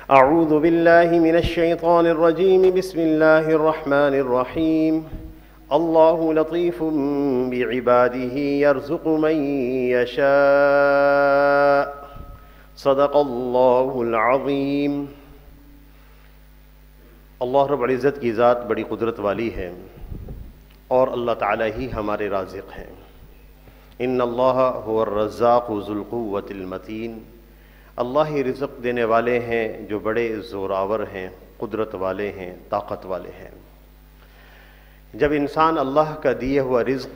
اعوذ باللہ من الشیطان الرجیم بسم اللہ الرحمن الرحیم اللہ لطیف بعبادہ یرزق من یشاء صدق اللہ العظیم۔ اللہ رب العزت کی ذات بڑی قدرت والی ہے اور اللہ تعالیٰ ہی ہمارے رازق ہیں۔ ان اللہ هو الرزاق ذو القوة المتین، اللہ ہی رزق دینے والے ہیں جو بڑے زوراور ہیں، قدرت والے ہیں، طاقت والے ہیں۔ جب انسان اللہ کا دیے ہوا رزق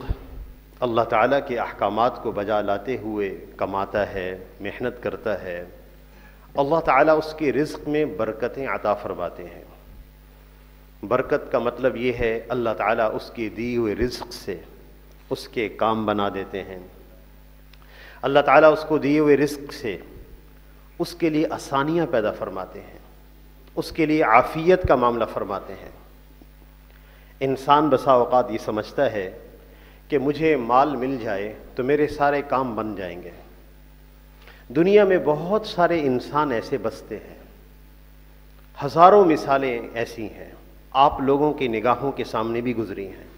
اللہ تعالیٰ کے احکامات کو بجا لاتے ہوئے کماتا ہے، محنت کرتا ہے، اللہ تعالیٰ اس کے رزق میں برکتیں عطا فرماتے ہیں۔ برکت کا مطلب یہ ہے اللہ تعالیٰ اس کے دیے ہوئے رزق سے اس کے کام بنا دیتے ہیں۔ اللہ تعالیٰ اس کو دیے ہوئے رزق سے اس کے لیے آسانیاں پیدا فرماتے ہیں، اس کے لیے عافیت کا معاملہ فرماتے ہیں۔ انسان بسا اوقات یہ سمجھتا ہے کہ مجھے مال مل جائے تو میرے سارے کام بن جائیں گے۔ دنیا میں بہت سارے انسان ایسے بستے ہیں، ہزاروں مثالیں ایسی ہیں، آپ لوگوں کی نگاہوں کے سامنے بھی گزری ہیں،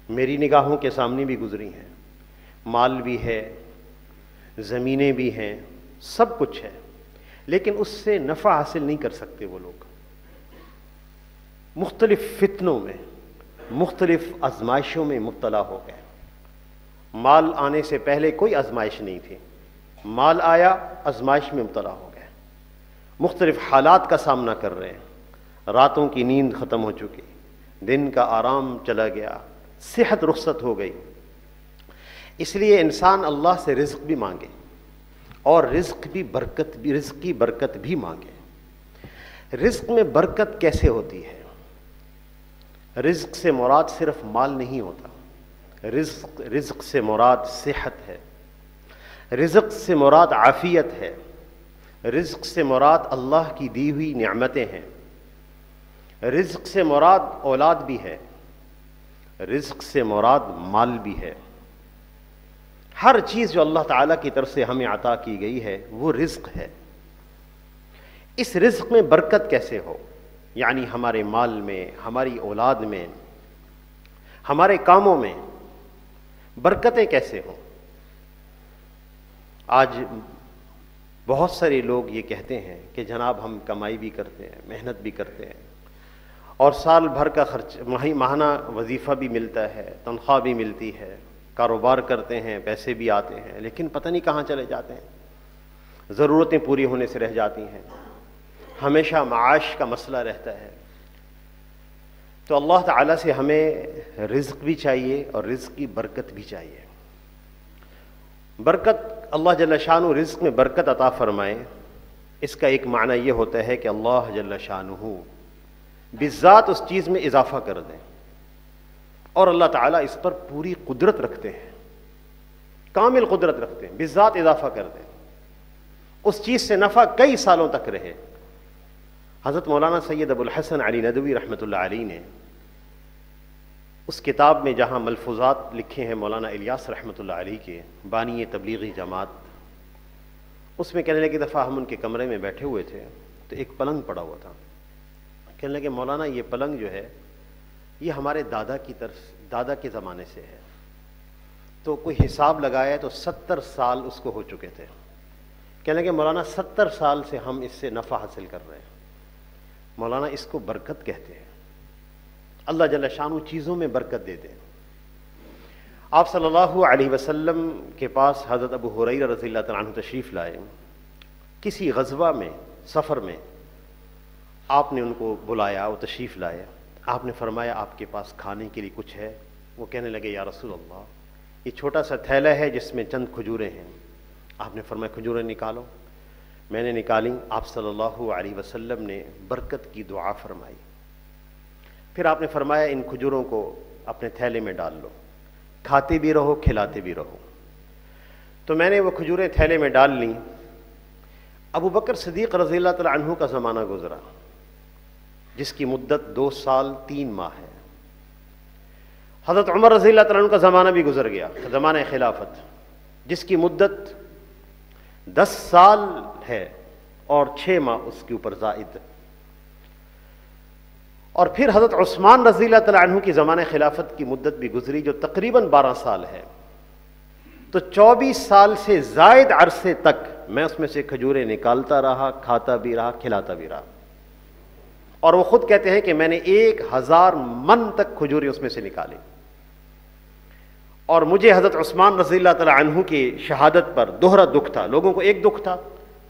میری نگاہوں کے سامنے بھی گزری ہیں۔ مال بھی ہے، زمینیں بھی ہیں، سب کچھ ہے، لیکن اس سے نفع حاصل نہیں کر سکتے وہ لوگ۔ مختلف فتنوں میں، مختلف آزمائشوں میں مبتلا ہو گئے۔ مال آنے سے پہلے کوئی آزمائش نہیں تھی، مال آیا آزمائش میں مبتلا ہو گئے، مختلف حالات کا سامنا کر رہے ہیں۔ راتوں کی نیند ختم ہو چکی، دن کا آرام چلا گیا، صحت رخصت ہو گئی۔ اس لیے انسان اللہ سے رزق بھی مانگے اور رزق کی برکت بھی مانگے۔ رزق میں برکت کیسے ہوتی ہے؟ رزق سے مراد صرف مال نہیں ہوتا، رزق سے مراد صحت ہے، رزق سے مراد عافیت ہے، رزق سے مراد اللہ کی دی ہوئی نعمتیں ہیں، رزق سے مراد اولاد بھی ہے، رزق سے مراد مال بھی ہے۔ ہر چیز جو اللہ تعالیٰ کی طرف سے ہمیں عطا کی گئی ہے وہ رزق ہے۔ اس رزق میں برکت کیسے ہو؟ یعنی ہمارے مال میں، ہماری اولاد میں، ہمارے کاموں میں برکتیں کیسے ہوں؟ آج بہت سارے لوگ یہ کہتے ہیں کہ جناب ہم کمائی بھی کرتے ہیں، محنت بھی کرتے ہیں اور سال بھر کا خرچ، ماہانہ وظیفہ بھی ملتا ہے، تنخواہ بھی ملتی ہے، کاروبار کرتے ہیں، پیسے بھی آتے ہیں، لیکن پتہ نہیں کہاں چلے جاتے ہیں، ضرورتیں پوری ہونے سے رہ جاتی ہیں، ہمیشہ معاش کا مسئلہ رہتا ہے۔ تو اللہ تعالیٰ سے ہمیں رزق بھی چاہیے اور رزق کی برکت بھی چاہیے۔ برکت، اللہ جل شانہ رزق میں برکت عطا فرمائے، اس کا ایک معنی یہ ہوتا ہے کہ اللہ جل شانہ بالذات اس چیز میں اضافہ کر دیں، اور اللہ تعالیٰ اس پر پوری قدرت رکھتے ہیں، کامل قدرت رکھتے ہیں، بالذات اضافہ کر دیں، اس چیز سے نفع کئی سالوں تک رہے۔ حضرت مولانا سید ابو الحسن علی ندوی رحمۃ اللہ علیہ نے اس کتاب میں جہاں ملفوظات لکھے ہیں مولانا الیاس رحمۃ اللہ علیہ کے، بانی تبلیغی جماعت، اس میں کہنے لگے دفعہ ہم ان کے کمرے میں بیٹھے ہوئے تھے تو ایک پلنگ پڑا ہوا تھا۔ کہنے لگے مولانا یہ پلنگ جو ہے یہ ہمارے دادا کے زمانے سے ہے، تو کوئی حساب لگایا تو 70 سال اس کو ہو چکے تھے۔ کہنے لگے مولانا 70 سال سے ہم اس سے نفع حاصل کر رہے ہیں۔ مولانا اس کو برکت کہتے ہیں، اللہ جل شانہ چیزوں میں برکت دیتے ہیں۔ آپ صلی اللہ علیہ وسلم کے پاس حضرت ابو ہریرہ رضی اللہ تعالیٰ عنہ تشریف لائے، کسی غزوہ میں، سفر میں آپ نے ان کو بلایا، وہ تشریف لائے، آپ نے فرمایا آپ کے پاس کھانے کے لیے کچھ ہے؟ وہ کہنے لگے یا رسول اللہ یہ چھوٹا سا تھیلا ہے جس میں چند کھجوریں ہیں۔ آپ نے فرمایا کھجوریں نکالو۔ میں نے نکالی، آپ صلی اللہ علیہ وسلم نے برکت کی دعا فرمائی، پھر آپ نے فرمایا ان کھجوروں کو اپنے تھیلے میں ڈال لو، کھاتے بھی رہو کھلاتے بھی رہو۔ تو میں نے وہ کھجوریں تھیلے میں ڈال لیں۔ ابو بکر صدیق رضی اللہ تعالیٰ عنہ کا زمانہ گزرا جس کی مدت 2 سال 3 ماہ ہے۔ حضرت عمر رضی اللہ تعالیٰ عنہ کا زمانہ بھی گزر گیا، زمانہ خلافت، جس کی مدت 10 سال ہے اور 6 ماہ اس کے اوپر زائد. اور پھر حضرت عثمان رضی اللہ تعالیٰ عنہ کی زمانہ خلافت کی مدت بھی گزری جو تقریباً 12 سال ہے. تو 24 سال سے زائد عرصے تک میں اس میں سے کھجوریں نکالتا رہا، کھاتا بھی رہا، کھلاتا بھی رہا. اور وہ خود کہتے ہیں کہ میں نے 1000 من تک کھجوریں اس میں سے نکالی. اور مجھے حضرت عثمان رضی اللہ تعالیٰ عنہ کی شہادت پر دوہرا دکھ تھا. لوگوں کو ایک دکھ تھا،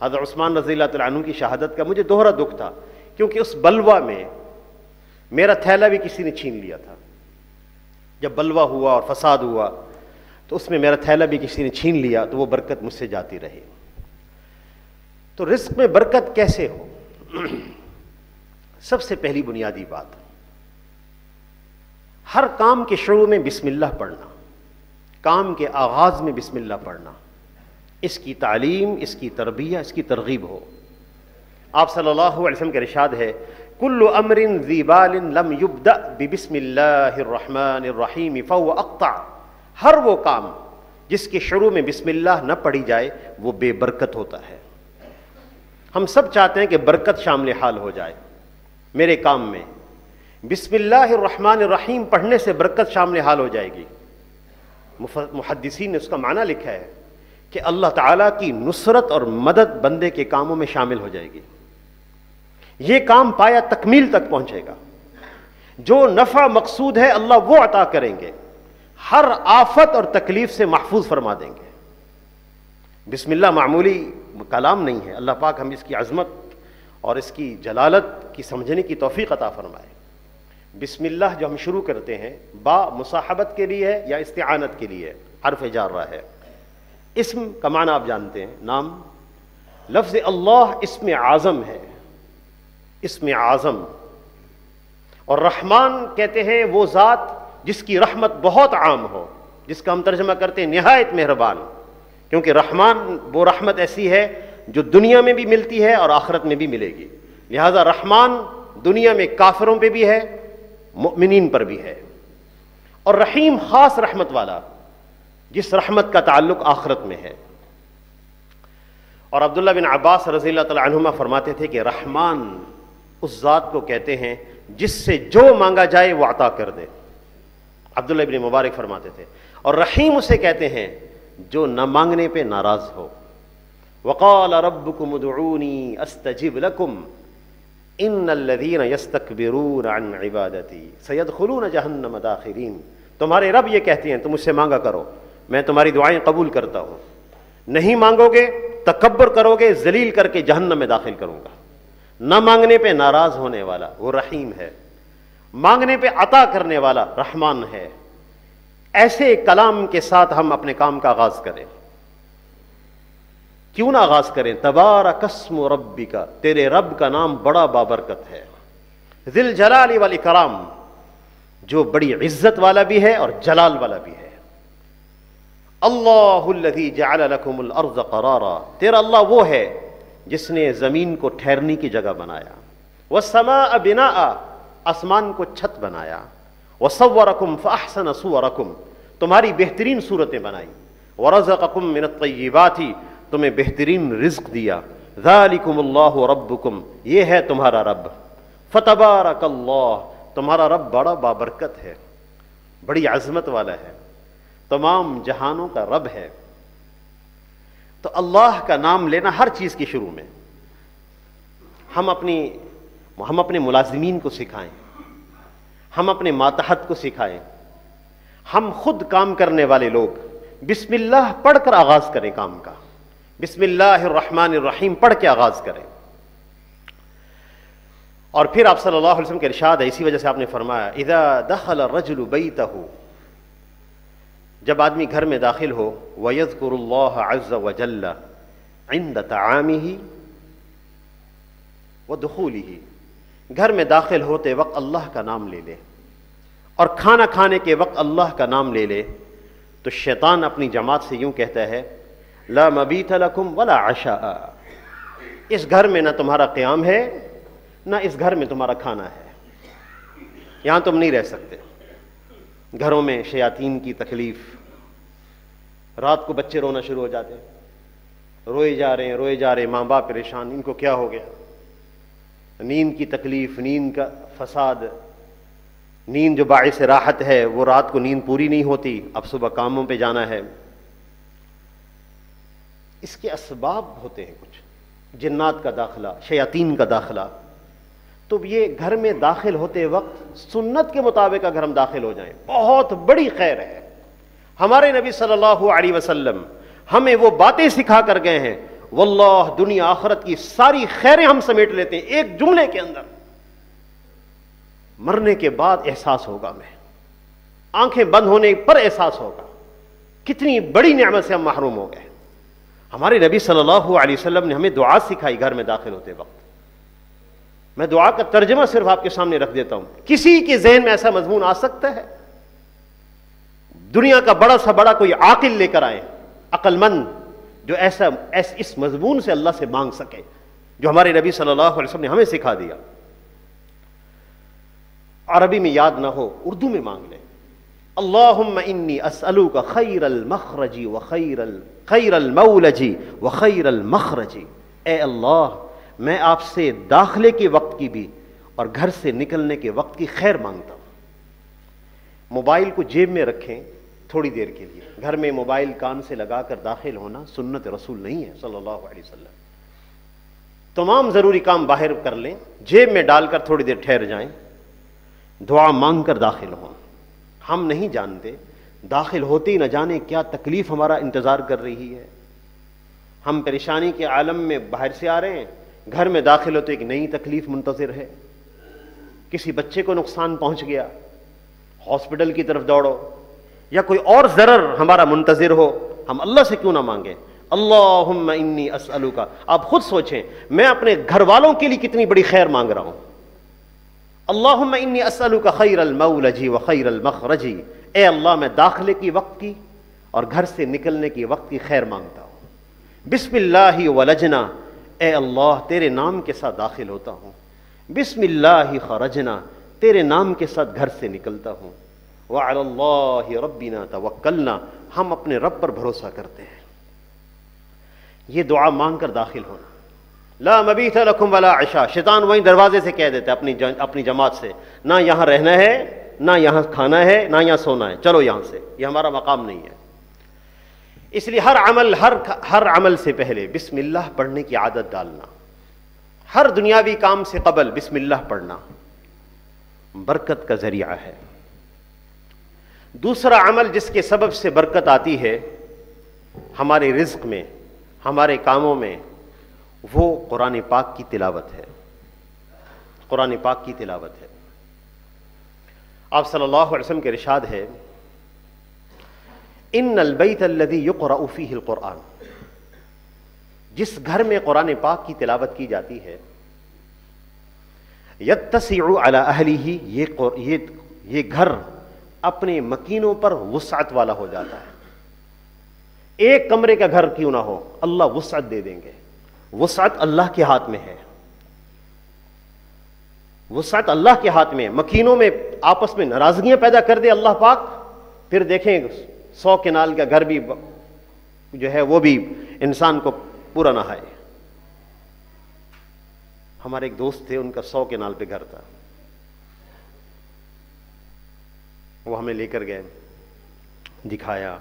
حضرت عثمان رضی اللہ تعالیٰ عنہ کی شہادت کا مجھے دوہرا دکھ تھا، کیونکہ اس بلوہ میں میرا تھیلا بھی کسی نے چھین لیا تھا. جب بلوہ ہوا اور فساد ہوا تو اس میں میرا تھیلا بھی کسی نے چھین لیا، تو وہ برکت مجھ سے جاتی رہی. تو رزق میں برکت کیسے ہو؟ سب سے پہلی بنیادی بات، ہر کام کے شروع میں بسم اللہ پڑھنا، کام کے آغاز میں بسم اللہ پڑھنا. اس کی تعلیم، اس کی تربیہ، اس کی ترغیب ہو. آپ صلی اللہ علیہ وسلم کا ارشاد ہے کل امر ذی بال لم یبدأ ببسم اللہ الرحمن الرحیم فهو اقطع. ہر وہ کام جس کے شروع میں بسم اللہ نہ پڑھی جائے وہ بے برکت ہوتا ہے. ہم سب چاہتے ہیں کہ برکت شامل حال ہو جائے. میرے کام میں بسم اللہ الرحمن الرحیم پڑھنے سے برکت شامل حال ہو جائے گی. محدثین نے اس کا معنی لکھا ہے کہ اللہ تعالیٰ کی نصرت اور مدد بندے کے کاموں میں شامل ہو جائے گی. یہ کام پایا تکمیل تک پہنچے گا. جو نفع مقصود ہے اللہ وہ عطا کریں گے. ہر آفت اور تکلیف سے محفوظ فرما دیں گے. بسم اللہ معمولی کلام نہیں ہے. اللہ پاک ہم اس کی عظمت اور اس کی جلالت کی سمجھنے کی توفیق عطا فرمائے. بسم اللہ جو ہم شروع کرتے ہیں، با مصاحبت کے لیے ہے یا استعانت کے لیے؟ حرف جارہ ہے. اسم کا معنی آپ جانتے ہیں، نام. لفظ اللہ اسم اعظم ہے، اسم اعظم. اور رحمان کہتے ہیں وہ ذات جس کی رحمت بہت عام ہو، جس کا ہم ترجمہ کرتے ہیں نہایت مہربان. کیونکہ رحمان وہ رحمت ایسی ہے جو دنیا میں بھی ملتی ہے اور آخرت میں بھی ملے گی. لہذا رحمان دنیا میں کافروں پہ بھی ہے، مؤمنین پر بھی ہے. اور رحیم خاص رحمت والا، جس رحمت کا تعلق آخرت میں ہے. اور عبداللہ بن عباس رضی اللہ تعالی عنہما فرماتے تھے کہ رحمان اس ذات کو کہتے ہیں جس سے جو مانگا جائے وہ عطا کر دے. عبداللہ بن مبارک فرماتے تھے. اور رحیم اسے کہتے ہیں جو نہ مانگنے پہ ناراض ہو. وقال ربکم ادعونی استجب لکم ان الذین یستکبرون عن عبادتی سیدخلون جہنم داخرین. تمہارے رب یہ کہتے ہیں تم مجھ سے مانگا کرو، میں تمہاری دعائیں قبول کرتا ہوں. نہیں مانگو گے، تکبر کرو گے، ذلیل کر کے جہنم میں داخل کروں گا. نہ مانگنے پہ ناراض ہونے والا وہ رحیم ہے، مانگنے پہ عطا کرنے والا رحمان ہے. ایسے کلام کے ساتھ ہم اپنے کام کا آغاز کریں. کیوں نہ آغاز کریں؟ تبارک اسم ربک، تیرے رب کا نام بڑا بابرکت ہے. ذی الجلال والاکرام، جو بڑی عزت والا بھی ہے اور جلال والا بھی ہے. اللہ الذی جعل لکم الارض قرارا، تیرا اللہ وہ ہے جس نے زمین کو ٹھہرنے کی جگہ بنایا. والسماء بناء، آسمان کو چھت بنایا. وصورکم فاحسن صورکم، تمہاری بہترین صورتیں بنائی. ورزقکم من الطیبات، تمہیں بہترین رزق دیا. ذالکم اللہ ربکم، یہ ہے تمہارا رب. فتبارک اللہ، تمہارا رب بڑا بابرکت ہے، بڑی عظمت والا ہے، تمام جہانوں کا رب ہے. تو اللہ کا نام لینا ہر چیز کی شروع میں. ہم اپنے ملازمین کو سکھائیں، ہم اپنے ماتحت کو سکھائیں. ہم خود کام کرنے والے لوگ بسم اللہ پڑھ کر آغاز کریں کام کا. بسم اللہ الرحمن الرحیم پڑھ کے آغاز کریں. اور پھر آپ صلی اللہ علیہ وسلم کے ارشاد ہے، اسی وجہ سے آپ نے فرمایا اذا دخل الرجل بیتہ، جب آدمی گھر میں داخل ہو، وَيَذْكُرُ اللَّهَ عَزَّ وَجَلَّ عِنْدَ طَعَامِهِ وَدُخُولِهِ، گھر میں داخل ہوتے وقت اللہ کا نام لے لے اور کھانا کھانے کے وقت اللہ کا نام لے لے، تو شیطان اپنی جماعت سے یوں کہتا ہے لا مبیت لکم ولا عشاء، اس گھر میں نہ تمہارا قیام ہے نہ اس گھر میں تمہارا کھانا ہے، یہاں تم نہیں رہ سکتے. گھروں میں شیاطین کی تکلیف، رات کو بچے رونا شروع ہو جاتے، روئے جا رہے ہیں، ماں باپ پریشان، ان کو کیا ہو گیا؟ نیند کی تکلیف، نیند کا فساد، نیند جو باعث راحت ہے وہ رات کو نیند پوری نہیں ہوتی، اب صبح کاموں پہ جانا ہے۔ اس کے اسباب ہوتے ہیں کچھ، جنات کا داخلہ، شیاطین کا داخلہ۔ تو یہ گھر میں داخل ہوتے وقت سنت کے مطابق اگر ہم داخل ہو جائیں بہت بڑی خیر ہے۔ ہمارے نبی صلی اللہ علیہ وسلم ہمیں وہ باتیں سکھا کر گئے ہیں، واللہ دنیا آخرت کی ساری خیریں ہم سمیٹ لیتے ہیں ایک جملے کے اندر۔ مرنے کے بعد احساس ہوگا، میں آنکھیں بند ہونے پر احساس ہوگا کتنی بڑی نعمت سے ہم محروم ہو گئے۔ ہمارے نبی صلی اللہ علیہ وسلم نے ہمیں دعا سکھائی گھر میں داخل ہوتے وقت۔ میں دعا کا ترجمہ صرف آپ کے سامنے رکھ دیتا ہوں، کسی کے ذہن میں ایسا مضمون آ سکتا ہے؟ دنیا کا بڑا سا بڑا کوئی عاقل لے کر آئے، عقل مند، جو اس مضمون سے اللہ سے مانگ سکے جو ہمارے نبی صلی اللہ علیہ وسلم نے ہمیں سکھا دیا۔ عربی میں یاد نہ ہو، اردو میں مانگ لیں۔ اللہم انی اسألوک خیر المخرج خیر المولج وخیر المخرج۔ اے اللہ، میں آپ سے داخلے کے وقت کی بھی اور گھر سے نکلنے کے وقت کی خیر مانگتا ہوں۔ موبائل کو جیب میں رکھیں تھوڑی دیر کے لیے، گھر میں موبائل کان سے لگا کر داخل ہونا سنت رسول نہیں ہے صلی اللہ علیہ وسلم۔ تمام ضروری کام باہر کر لیں، جیب میں ڈال کر تھوڑی دیر ٹھہر جائیں، دعا مانگ کر داخل ہوں۔ ہم نہیں جانتے داخل ہوتے ہی نہ جانے کیا تکلیف ہمارا انتظار کر رہی ہے۔ ہم پریشانی کے عالم میں باہر سے آ رہے ہیں، گھر میں داخل ہوتے ایک نئی تکلیف منتظر ہے۔ کسی بچے کو نقصان پہنچ گیا، ہاسپٹل کی طرف دوڑو، یا کوئی اور ضرر ہمارا منتظر ہو، ہم اللہ سے کیوں نہ مانگیں؟ اللہم انی اسألوک۔ آپ خود سوچیں، میں اپنے گھر والوں کے لیے کتنی بڑی خیر مانگ رہا ہوں۔ اللہم انی اسألوک خیر المولج وخیر المخرج۔ اے اللہ، میں داخلے کی وقت کی اور گھر سے نکلنے کی وقت کی خیر مانگتا ہوں۔ بسم اللہ ولجنا۔ اے اللہ، تیرے نام کے ساتھ داخل ہوتا ہوں۔ بسم اللہ خرجنا۔ تیرے نام کے ساتھ گھر سے نکلتا ہوں۔ وعلی اللہ ربنا توکلنا۔ ہم اپنے رب پر بھروسہ کرتے ہیں۔ یہ دعا مانگ کر داخل ہونا۔ لا مبیت لکم ولا عشاء۔ شیطان وہیں دروازے سے کہہ دیتا ہے اپنی جماعت سے، نہ یہاں رہنا ہے، نہ یہاں کھانا ہے، نہ یہاں سونا ہے، چلو یہاں سے، یہ ہمارا مقام نہیں ہے۔ اس لیے ہر عمل سے پہلے بسم اللہ پڑھنے کی عادت ڈالنا، ہر دنیاوی کام سے قبل بسم اللہ پڑھنا برکت کا ذریعہ ہے۔ دوسرا عمل جس کے سبب سے برکت آتی ہے ہمارے رزق میں، ہمارے کاموں میں، وہ قرآن پاک کی تلاوت ہے۔ قرآن پاک کی تلاوت ہے۔ آپ صلی اللہ علیہ وسلم کے ارشاد ہے، ان البیت الذی یقرأ فیہ القرآن۔ جس گھر میں قرآن پاک کی تلاوت کی جاتی ہے، یتسع علی اہلہ، یہ گھر اپنے مکینوں پر وسعت والا ہو جاتا ہے۔ ایک کمرے کا گھر کیوں نہ ہو، اللہ وسعت دے دیں گے۔ وسعت اللہ کے ہاتھ میں ہے، وسعت اللہ کے ہاتھ میں ہے۔ مکینوں میں آپس میں ناراضگیاں پیدا کر دے اللہ پاک، پھر دیکھیں 100 کنال کا گھر بھی جو ہے وہ بھی انسان کو پورا نہ آئے۔ ہمارے ایک دوست تھے، ان کا 100 کنال پہ گھر تھا، وہ ہمیں لے کر گئے، دکھایا،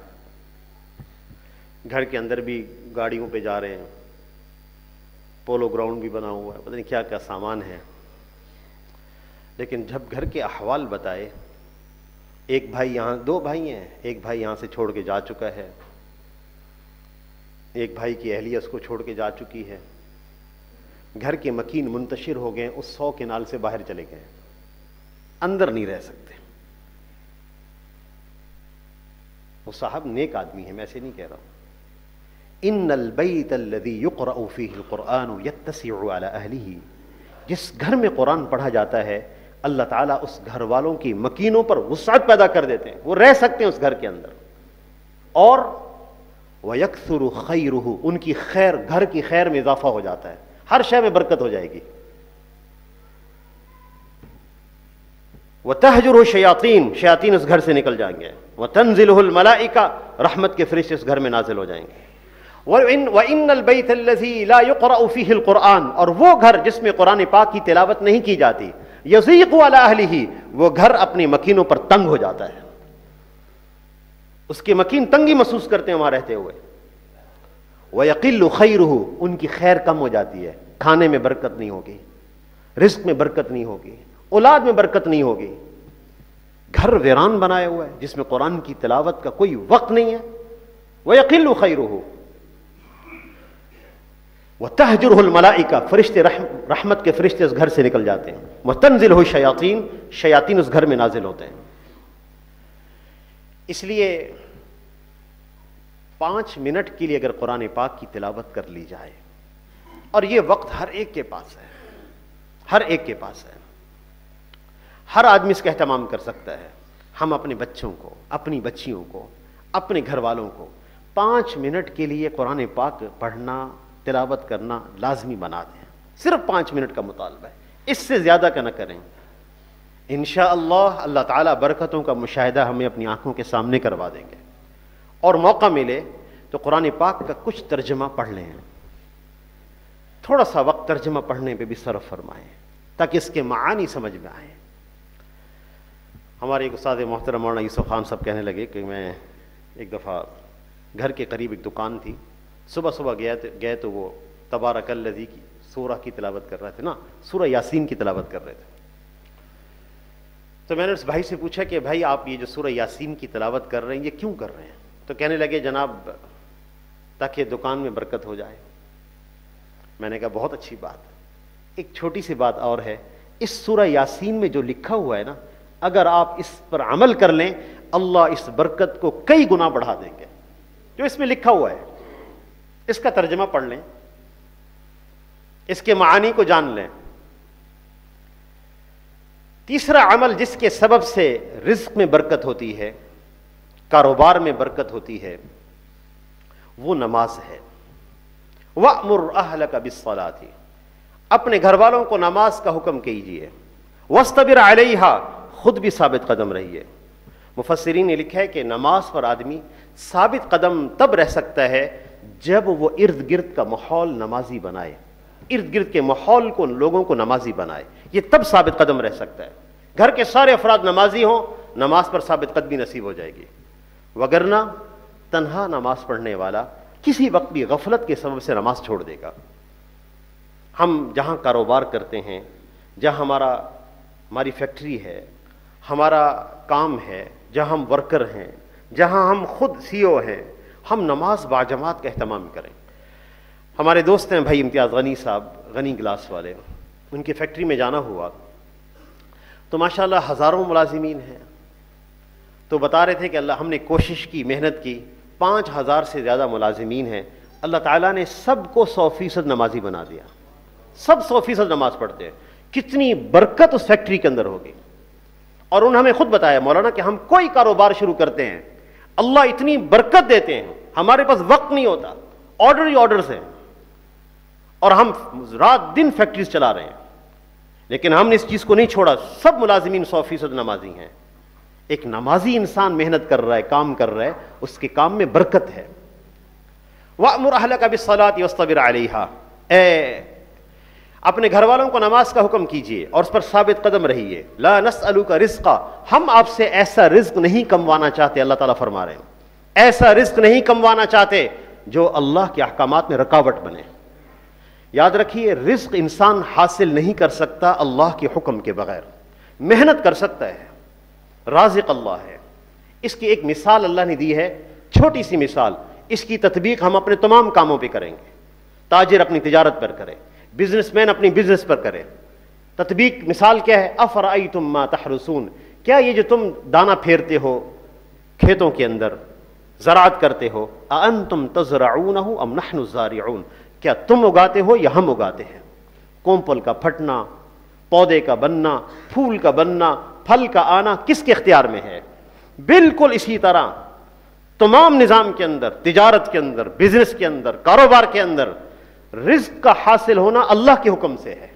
گھر کے اندر بھی گاڑیوں پہ جا رہے ہیں، پولو گراؤنڈ بھی بنا ہوا ہے، پتہ نہیں کیا کیا سامان ہے۔ لیکن جب گھر کے احوال بتائے، ایک بھائی یہاں، 2 بھائی ہیں، ایک بھائی یہاں سے چھوڑ کے جا چکا ہے، ایک بھائی کی اہلیہ اس کو چھوڑ کے جا چکی ہے، گھر کے مکین منتشر ہو گئے، اس 100 کنال سے باہر چلے گئے، اندر نہیں رہ سکتے۔ وہ صاحب نیک آدمی ہے، میں ایسے نہیں کہہ رہا ہوں۔ ان البیت الذی یقرأ فیہ القرآن یتسع علی اہلہ۔ جس گھر میں قرآن پڑھا جاتا ہے، اللہ تعالیٰ اس گھر والوں کی مکینوں پر وسعت پیدا کر دیتے ہیں، وہ رہ سکتے ہیں اس گھر کے اندر، اور وَيَكْثُرُ خَيْرُهُ، ان کی خیر، گھر کی خیر میں اضافہ ہو جاتا ہے، ہر شے میں برکت ہو جائے گی۔ وَتَهْجُرُ الشَّيَاطِينُ، شیاطین اس گھر سے نکل جائیں گے۔ وَتَنزِلُهُ الْمَلَائِكَةُ، رحمت کے فرشتے اس گھر میں نازل ہو جائیں گے۔ وَإِنَّ الْبَيْتَ الَّذِي لَا يُقْرَأُ فِيهِ الْقُرْآنُ، اور وہ گھر جس میں قرآن پاک کی تلاوت نہیں کی جاتی، يَضِيقُ عَلَىٰ أَهْلِهِ، وہ گھر اپنی مکینوں پر تنگ ہو جاتا ہے، اس کے مکین تنگی محسوس کرتے ہیں وہاں رہتے ہوئے. وَيَقِلُّ خَيْرُهُ، ان کی خیر کم ہو جاتی ہے، کھانے میں برکت نہیں ہوگی، رزق میں برکت نہیں ہوگی، اولاد میں برکت نہیں ہوگی. گھر ویران بنائے ہوا ہے جس میں قرآن کی تلاوت کا کوئی وقت نہیں ہے. وَيَقِلُّ خَيْرُهُ وَتَهْجُرُهُ الْمَلَائِكَةُ، فرشتے رحمت کے فرشتے اس گھر سے نکل جاتے ہیں. وَتَنزِلُهُ الشَّيَاطِينُ، شیاطین اس گھر میں نازل ہوتے ہیں. اس لیے 5 منٹ کے لیے اگر قرآن پاک کی تلاوت کر لی جائے، اور یہ وقت ہر ایک کے پاس ہے، ہر ایک کے پاس ہے، ہر آدمی اس کا اہتمام کر سکتا ہے. ہم اپنے بچوں کو، اپنی بچیوں کو، اپنے گھر والوں کو 5 منٹ کے لیے قرآن پاک پڑھنا، تلاوت کرنا لازمی بنا دیں. صرف 5 منٹ کا مطالبہ ہے، اس سے زیادہ کا نہ کریں. انشاءاللہ اللہ تعالیٰ برکتوں کا مشاہدہ ہمیں اپنی آنکھوں کے سامنے کروا دیں گے. اور موقع ملے تو قرآن پاک کا کچھ ترجمہ پڑھ لیں، تھوڑا سا وقت ترجمہ پڑھنے پہ بھی صرف فرمائیں تاکہ اس کے معانی سمجھ میں آئیں. ہمارے ایک استاد محترم مولانا یوسف خان صاحب کہنے لگے کہ میں ایک دفعہ گھر کے قریب ایک دکان تھی، صبح گئے تو وہ تبارک الذی کی سورہ کی تلاوت کر رہے تھے نا، سورہ یاسین کی تلاوت کر رہے تھے. تو میں نے اس بھائی سے پوچھا کہ بھائی آپ یہ جو سورہ یاسین کی تلاوت کر رہے ہیں یہ کیوں کر رہے ہیں؟ تو کہنے لگے جناب تاکہ دکان میں برکت ہو جائے. میں نے کہا بہت اچھی بات. ایک چھوٹی سی بات اور ہے، اس سورہ یاسین میں جو لکھا ہوا ہے نا، اگر آپ اس پر عمل کر لیں اللہ اس برکت کو کئی گنا بڑھا دیں گے. جو اس میں لکھا ہوا ہے اس کا ترجمہ پڑھ لیں، اس کے معانی کو جان لیں. تیسرا عمل جس کے سبب سے رزق میں برکت ہوتی ہے، کاروبار میں برکت ہوتی ہے، وہ نماز ہے. وَأْمُرْ أَهْلَكَ بِالصَّلَاةِ، اپنے گھر والوں کو نماز کا حکم کیجیے. وَاسْتَبِرْ عَلَيْهَا، خود بھی ثابت قدم رہیے. مفسرین نے لکھا ہے کہ نماز پر آدمی ثابت قدم تب رہ سکتا ہے جب وہ ارد گرد کا ماحول نمازی بنائے، ارد گرد کے ماحول کو، لوگوں کو نمازی بنائے. یہ تب ثابت قدم رہ سکتا ہے. گھر کے سارے افراد نمازی ہوں، نماز پر ثابت قدمی نصیب ہو جائے گی. وگرنہ تنہا نماز پڑھنے والا کسی وقت بھی غفلت کے سبب سے نماز چھوڑ دے گا. ہم جہاں کاروبار کرتے ہیں، جہاں ہماری فیکٹری ہے، ہمارا کام ہے، جہاں ہم ورکر ہیں، جہاں ہم خود CEO ہیں، ہم نماز باجماعت کا اہتمام کریں. ہمارے دوست ہیں بھائی امتیاز غنی صاحب، غنی گلاس والے، ان کی فیکٹری میں جانا ہوا تو ماشاءاللہ ہزاروں ملازمین ہیں. تو بتا رہے تھے کہ اللہ ہم نے کوشش کی، محنت کی، 5000 سے زیادہ ملازمین ہیں، اللہ تعالیٰ نے سب کو 100% نمازی بنا دیا. سب 100% نماز پڑھتے ہیں. کتنی برکت اس فیکٹری کے اندر ہوگی. اور انہوں نے ہمیں خود بتایا مولانا کہ ہم کوئی کاروبار شروع کرتے ہیں اللہ اتنی برکت دیتے ہیں، ہمارے پاس وقت نہیں ہوتا، آرڈر ہی آرڈرز ہیں، اور ہم رات دن فیکٹریز چلا رہے ہیں، لیکن ہم نے اس چیز کو نہیں چھوڑا. سب ملازمین 100% نمازی ہیں. ایک نمازی انسان محنت کر رہا ہے، کام کر رہا ہے، اس کے کام میں برکت ہے. وَأْمُرْ أَهْلَكَ بِالصَّلَاةِ وَاصْطَبِرْ عَلَيْهَا، اپنے گھر والوں کو نماز کا حکم کیجیے اور اس پر ثابت قدم رہیے. لا نسألک رزقا، ہم آپ سے ایسا رزق نہیں کموانا چاہتے، اللہ تعالیٰ فرما رہے ہیں ایسا رزق نہیں کموانا چاہتے جو اللہ کے احکامات میں رکاوٹ بنے. یاد رکھیے رزق انسان حاصل نہیں کر سکتا اللہ کے حکم کے بغیر. محنت کر سکتا ہے، رازق اللہ ہے. اس کی ایک مثال اللہ نے دی ہے، چھوٹی سی مثال. اس کی تطبیق ہم اپنے تمام کاموں پہ کریں گے. تاجر اپنی تجارت پر کرے، بزنس مین اپنی بزنس پر کرے. تطبیق مثال کیا ہے؟ افرأیتم ما تحرسون، کیا یہ جو تم دانا پھیرتے ہو کھیتوں کے اندر، زراعت کرتے ہو، اانتم تزرعونہ ام نحن الزارعون، کیا تم اگاتے ہو یا ہم اگاتے ہیں؟ کومپل کا پھٹنا، پودے کا بننا، پھول کا بننا، پھل کا آنا کس کے اختیار میں ہے؟ بالکل اسی طرح تمام نظام کے اندر، تجارت کے اندر، بزنس کے اندر، کاروبار کے اندر رزق کا حاصل ہونا اللہ کے حکم سے ہے.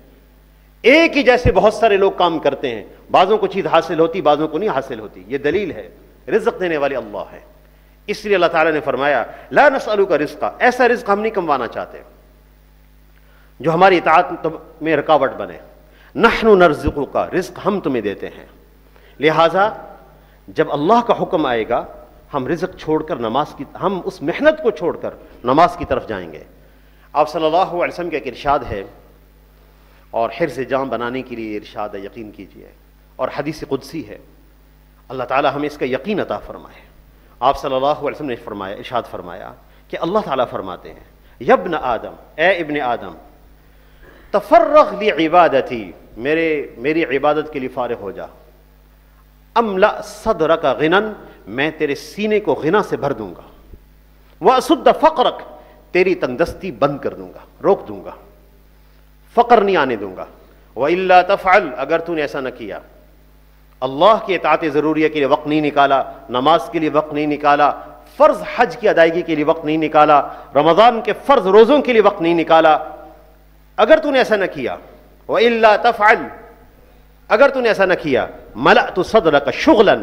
ایک ہی جیسے بہت سارے لوگ کام کرتے ہیں، بعضوں کو چیز حاصل ہوتی، بعضوں کو نہیں حاصل ہوتی. یہ دلیل ہے رزق دینے والے اللہ ہے. اس لیے اللہ تعالیٰ نے فرمایا لا نسألک رزقا، ایسا رزق ہم نہیں کموانا چاہتے جو ہماری اطاعت میں رکاوٹ بنے. نحن نرزقک، رزق ہم تمہیں دیتے ہیں. لہذا جب اللہ کا حکم آئے گا ہم رزق چھوڑ کر ہم اس محنت کو چھوڑ کر نماز کی طرف جائیں گے. آپ صلی اللہ علیہ وسلم کا ایک ارشاد ہے، اور حرز جام بنانے کے لیے ارشاد ہے، یقین کیجئے، اور حدیث قدسی ہے. اللہ تعالیٰ ہمیں اس کا یقین عطا فرمائے. آپ صلی اللہ علیہ وسلم نے فرمایا، ارشاد فرمایا کہ اللہ تعالیٰ فرماتے ہیں یا ابن آدم، اے ابن آدم، تفرغ لعبادتی، میری عبادت کے لیے فارغ ہو جا. املأ صدرک غنا، میں تیرے سینے کو غنا سے بھر دوں گا. واسد فقرک، تیری تنگدستی بند کر دوں گا، روک دوں گا، فقر نہیں آنے دوں گا. وَإِلَّا تَفْعَلْ، اگر تو نے ایسا نہ کیا، اللہ کی اطاعت ضروریہ کے لیے وقت نہیں نکالا، نماز کے لیے وقت نہیں نکالا، فرض حج کی ادائیگی کے لیے وقت نہیں نکالا، رمضان کے فرض روزوں کے لیے وقت نہیں نکالا، اگر تو نے ایسا نہ کیا، وَإِلَّا تَفْعَلْ، اگر تو نے ایسا نہ کیا، ملأت صدرک شغلا،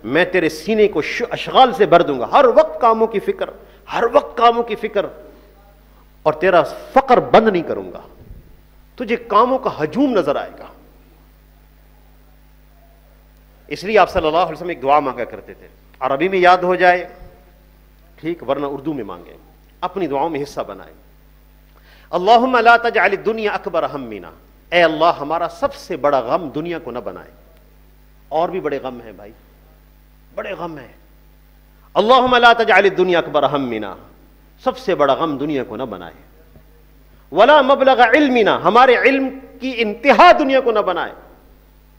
میں تیرے سینے کو اشغال سے بھر دوں گا، ہر وقت کاموں کی فکر، ہر وقت کاموں کی فکر، اور تیرا فقر بند نہیں کروں گا، تجھے کاموں کا ہجوم نظر آئے گا. اس لیے آپ صلی اللہ علیہ وسلم ایک دعا مانگا کرتے تھے، عربی میں یاد ہو جائے ٹھیک، ورنہ اردو میں مانگیں، اپنی دعاؤں میں حصہ بنائیں. اللہم لا تجعل الدنیا اکبر ہمنا، اے اللہ ہمارا سب سے بڑا غم دنیا کو نہ بنائے. اور بھی بڑے غم ہیں بھائی، بڑے غم ہیں. اللہم لا تجعل الدنیا اکبر ہمنا، سب سے بڑا غم دنیا کو نہ بنائے. ولا مبلغ علمنا، ہمارے علم کی انتہا دنیا کو نہ بنائے.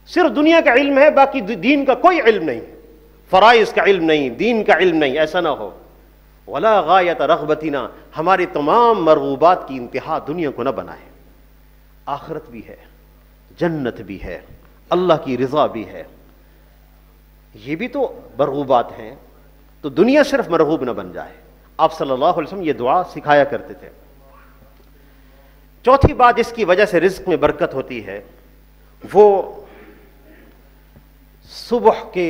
صرف دنیا کا علم ہے، باقی دین کا کوئی علم نہیں، فرائض کا علم نہیں، دین کا علم نہیں، ایسا نہ ہو. ولا غایت رغبتنا، ہماری تمام مرغوبات کی انتہا دنیا کو نہ بنائے. آخرت بھی ہے، جنت بھی ہے، اللہ کی رضا بھی ہے، یہ بھی تو مرغوبات ہیں، تو دنیا صرف مرغوب نہ بن جائے. آپ صلی اللہ علیہ وسلم یہ دعا سکھایا کرتے تھے. چوتھی بات جس کی وجہ سے رزق میں برکت ہوتی ہے وہ صبح کے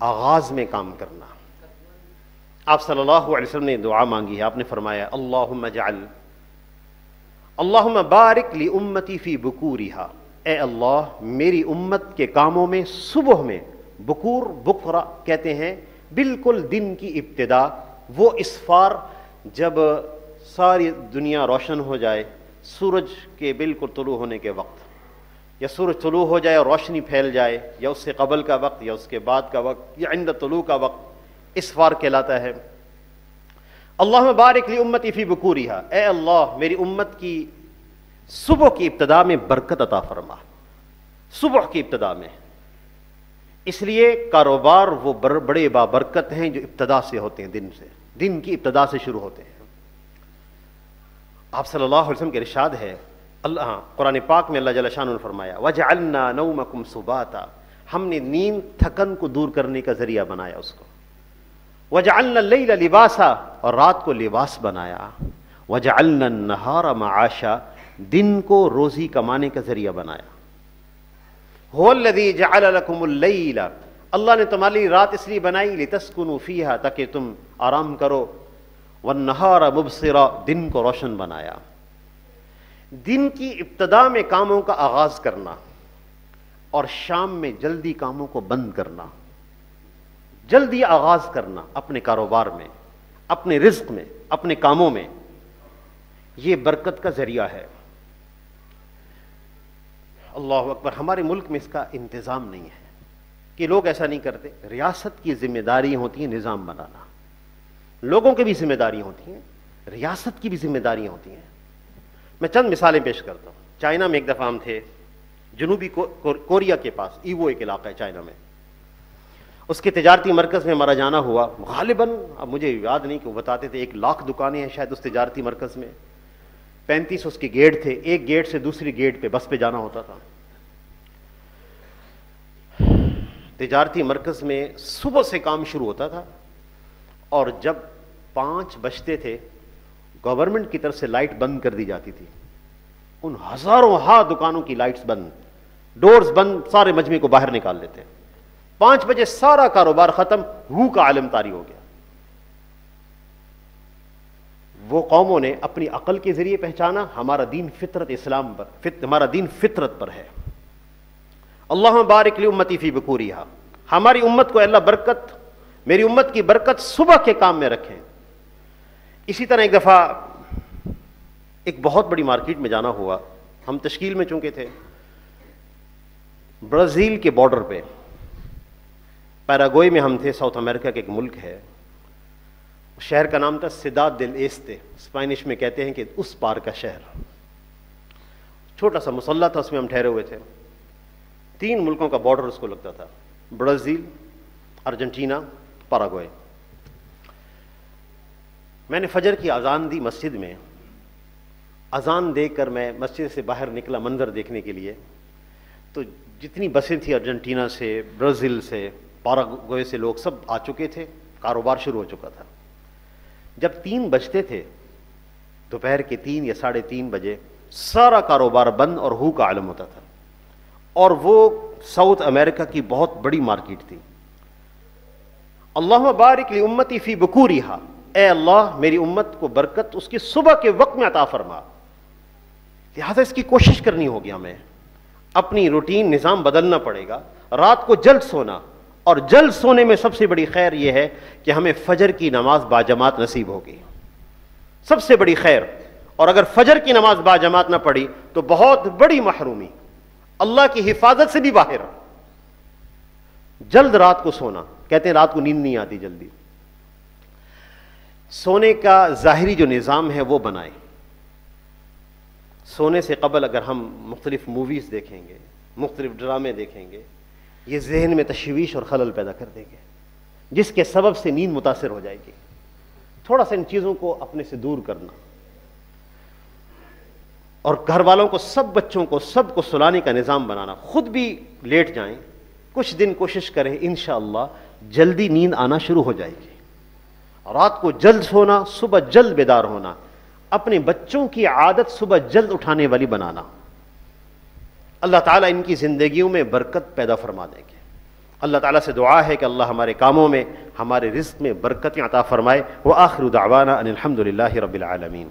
آغاز میں کام کرنا. آپ صلی اللہ علیہ وسلم نے دعا مانگی ہے، آپ نے فرمایا اللہم بارک لامتی فی بکورہا، اے اللہ میری امت کے کاموں میں صبح میں، بکور بکرا کہتے ہیں بالکل دن کی ابتدا، وہ اسفار جب ساری دنیا روشن ہو جائے، سورج کے بالکل طلوع ہونے کے وقت، یا سورج طلوع ہو جائے اور روشنی پھیل جائے، یا اس سے قبل کا وقت، یا اس کے بعد کا وقت، یا عند طلوع کا وقت، اسفار کہلاتا ہے. اللہم بارک لامتی فی بکورہا، اے اللہ میری امت کی صبح کی ابتدا میں برکت عطا فرما. صبح کی ابتدا میں، اس لیے کاروبار وہ بڑے بابرکت ہیں جو ابتدا سے ہوتے ہیں، دن کی ابتدا سے شروع ہوتے ہیں. آپ صلی اللہ علیہ وسلم کے ارشاد ہے، قرآن پاک میں اللہ جل شانہ نے فرمایا وَجَعَلْنَا نَوْمَكُمْ سُبَاتًا، ہم نے نیند تھکن کو دور کرنے کا ذریعہ بنایا اس کو. وَجَعَلْنَا اللَّيْلَ لِبَاسًا، اور رات کو لباس بنایا. وَجَعَلْنَا النَّهَارَ مَعَاشًا، دن کو روزی کمانے کا ذریعہ بنایا. هُوَ الَّذِي جَعَلَ لَكُمُ اللَّيْلَ، اللہ نے تمہارے لیے رات اس لیے بنائی لِتَسْكُنُوا فِيهَا، تاکہ تم آرام کرو. وَالنَّهَارَ مُبْصِرًا، دن کو روشن بنایا. دن کی ابتدا میں کاموں کا آغاز کرنا اور شام میں جلدی کاموں کو بند کرنا، جلدی آغاز کرنا اپنے کاروبار میں، اپنے رزق میں، اپنے کاموں میں، یہ برکت کا ذریعہ ہے. اللہ اکبر. ہمارے ملک میں اس کا انتظام نہیں ہے کہ لوگ ایسا نہیں کرتے. ریاست کی ذمہ داری ہوتی ہے نظام بنانا، لوگوں کی بھی ذمہ داری ہوتی ہیں، ریاست کی بھی ذمہ داریاں ہوتی ہیں. میں چند مثالیں پیش کرتا ہوں. چائنا میں ایک دفعہ ہم تھے، جنوبی کوریا کے پاس ایوو ایک علاقہ ہے چائنا میں، اس کے تجارتی مرکز میں ہمارا جانا ہوا. غالباً اب مجھے یاد نہیں کہ وہ بتاتے تھے 1,00,000 دکانیں ہیں شاید اس تجارتی مرکز میں، 35 اس کے گیٹ تھے، ایک گیٹ سے دوسری گیٹ پہ بس پہ جانا ہوتا تھا. تجارتی مرکز میں صبح سے کام شروع ہوتا تھا، اور جب 5 بجتے تھے گورنمنٹ کی طرف سے لائٹ بند کر دی جاتی تھی. ان ہزاروں دکانوں کی لائٹس بند، ڈورز بند، سارے مجمع کو باہر نکال لیتے. 5 بجے سارا کاروبار ختم، ہو کا عالم طاری ہو گیا. وہ قوموں نے اپنی عقل کے ذریعے پہچانا ہمارا دین فطرت اسلام پر، ہمارا دین فطرت پر ہے۔ اللہم بارک لامتی فی بکورہا، ہماری امت کو اللہ برکت، میری امت کی برکت صبح کے کام میں رکھیں۔ اسی طرح ایک دفعہ ایک بہت بڑی مارکیٹ میں جانا ہوا، ہم تشکیل میں چونکہ تھے، برازیل کے بارڈر پہ، پیراگوئے میں ہم تھے، ساؤتھ امریکہ کا ایک ملک ہے، شہر کا نام تھا سیداد دل ایستے، اسپینش میں کہتے ہیں کہ اس پار کا شہر، چھوٹا سا مسلح تھا، اس میں ہم ٹھہرے ہوئے تھے، 3 ملکوں کا بارڈر اس کو لگتا تھا، برازیل، ارجنٹینا، پیراگوئے۔ میں نے فجر کی اذان دی مسجد میں، اذان دے کر میں مسجد سے باہر نکلا منظر دیکھنے کے لیے، تو جتنی بسیں تھیں ارجنٹینا سے، برازیل سے، پیراگوئے سے لوگ سب آ چکے تھے، کاروبار شروع ہو چکا تھا۔ جب 3 بجتے تھے، دوپہر کے 3 یا 3:30 بجے، سارا کاروبار بند اور ہو کا عالم ہوتا تھا، اور وہ ساؤتھ امریکہ کی بہت بڑی مارکیٹ تھی۔ اللہم بارک لامتی فی بکورہا، اے اللہ میری امت کو برکت اس کی صبح کے وقت میں عطا فرما، لہذا اس کی کوشش کرنی ہوگی، ہمیں اپنی روٹین نظام بدلنا پڑے گا، رات کو جلد سونا، اور جلد سونے میں سب سے بڑی خیر یہ ہے کہ ہمیں فجر کی نماز باجماعت نصیب ہوگی، سب سے بڑی خیر۔ اور اگر فجر کی نماز باجماعت نہ پڑھی تو بہت بڑی محرومی، اللہ کی حفاظت سے بھی باہر۔ جلد رات کو سونا، کہتے ہیں رات کو نیند نہیں آتی جلدی، سونے کا ظاہری جو نظام ہے وہ بنائیں۔ سونے سے قبل اگر ہم مختلف موویز دیکھیں گے، مختلف ڈرامے دیکھیں گے، یہ ذہن میں تشویش اور خلل پیدا کر دیں گے، جس کے سبب سے نیند متاثر ہو جائے گی۔ تھوڑا سا ان چیزوں کو اپنے سے دور کرنا، اور گھر والوں کو، سب بچوں کو، سب کو سلانے کا نظام بنانا، خود بھی لیٹ جائیں، کچھ دن کوشش کریں، انشاءاللہ جلدی نیند آنا شروع ہو جائے گی۔ رات کو جلد سونا، صبح جلد بیدار ہونا، اپنے بچوں کی عادت صبح جلد اٹھانے والی بنانا، اللہ تعالیٰ ان کی زندگیوں میں برکت پیدا فرما دیں گے۔ اللہ تعالیٰ سے دعا ہے کہ اللہ ہمارے کاموں میں، ہمارے رزق میں برکتیں عطا فرمائے۔ وآخر دعوانا ان الحمد للہ رب العالمین۔